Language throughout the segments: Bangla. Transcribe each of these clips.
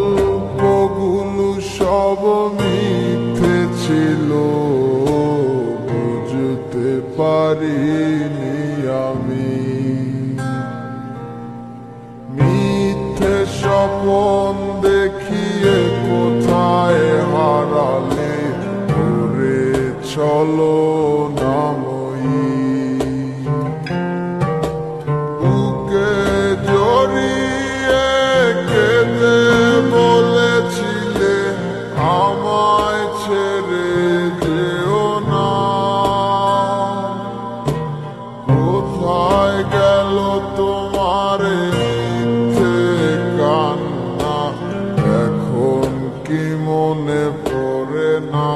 গল্পগুলো সব মিথ্যে ছিল, বুঝতে পারিনি আমি। মিথ্যে স্বপন দেখিয়ে কোথায় হারালে ঘুরে চলো নাময়ী। বুকে জড়িয়ে কেঁদে বলেছিলে আমায় ছেড়ে যেও না। কোথায় গেল তোমার মিথ্যে কান্না, এখন কি মনে পড়ে না?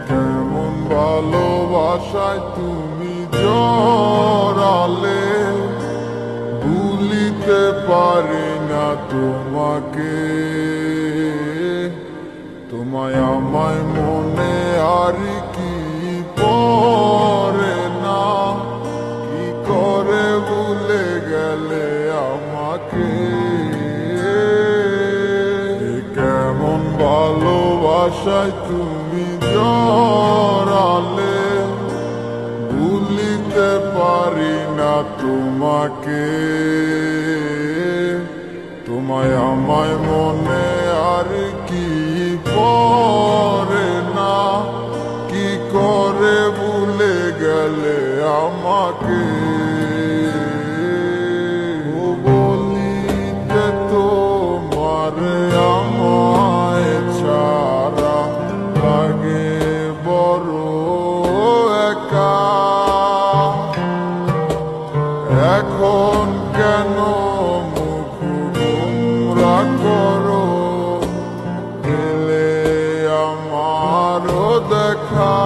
কেমন ভালোবাসায় তুমি জড়ালে, ভুলিতে পারি না তোমাকে। তোমায় আমায় মনে আর কি পড়ে না, কি করে ভুলে গেলে আমাকে। কেমন ভালোবাসায় তুমি জড়ালে, ভুলিতে পারি না তোমাকে। তোমায় আমায় মনে আর কি পড়ে না, কি করে ভুলে গেলে আমাকে। ও বলিতে তোমার আমায় ছাড়া লাগে বড় একা। এখন কেন মুখ গোমরা করো, এলে আমারও দেখা।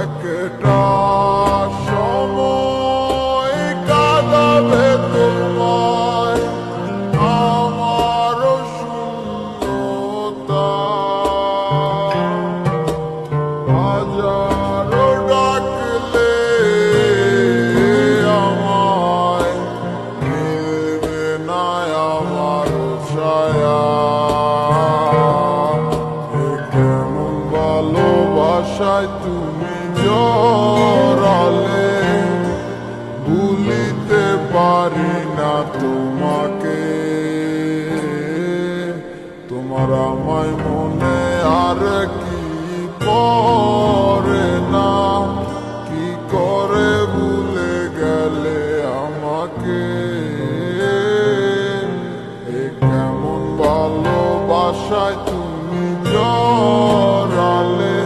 একটা সময় কাঁদাবে তোমায় আমারও শূন্যতা। হাজারো ডাকলে আমায় মিলবে না আমারও ছায়া। কেমন ভালোবাসায় তুমি জড়ালে, ভুলিতে পারি না তোমাকে। তোমার আমায় মনে আর কি পড়ে না, কি করে ভুলে গেলে আমাকে। কেমন ভালোবাসায় তুমি জড়ালে,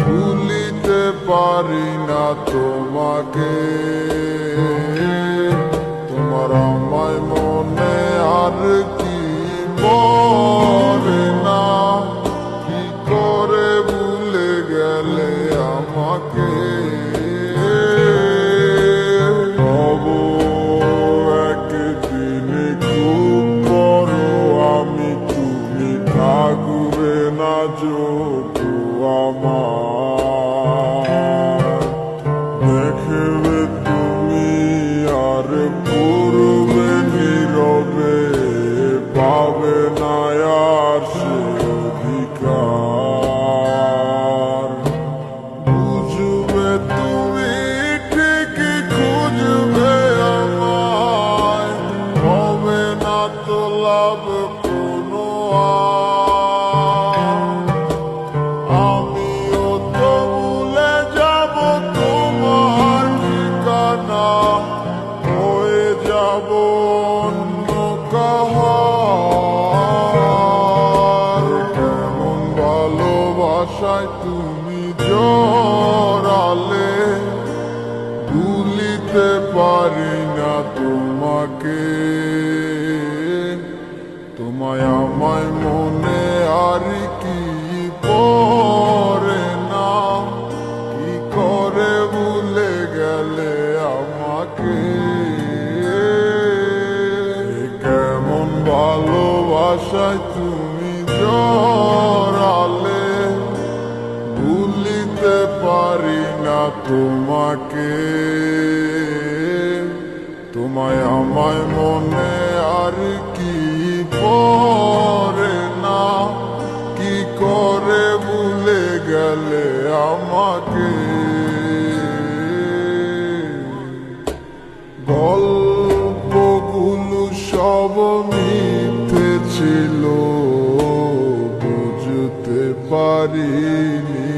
ভুলিতে পারি না তোমাকে। তোমার আমায় মনে আর কি পড়ে না, কি করে ভুলে গেলে আমাকে। হব একদিন খুব বড় আমি, তুমি থাকবে না যোগ্য আমার। দেখবে তুমি আর পূর্বে নীরবে, পাবে না আর সে অধিকার। বুঝবে তুমি ঠিকই খুঁজবে আমায়, হবে না তো লাভ কোনো আর। আমিও তো ভুলে যাব তোমার ঠিকানা, হয়ে যাব অন্য কাহার। কেমন ভালোবাসায় তুমি জড়ালে, ভুলিতে পারি না তোমাকে। তোমায় আমায় মনে আর কি পড়ে না, কি করে ভুলে গেলে আমাকে। ভাষায় তুমি জড়ালে, ভুলিতে পারি না তোমাকে। তোমায় আমায় মনে আর কি পড়ে না, কি করে ভুলে গেলে আমাকে। গল্পগুলো সব মিথ্যে ছিল, বুঝতে পারিনি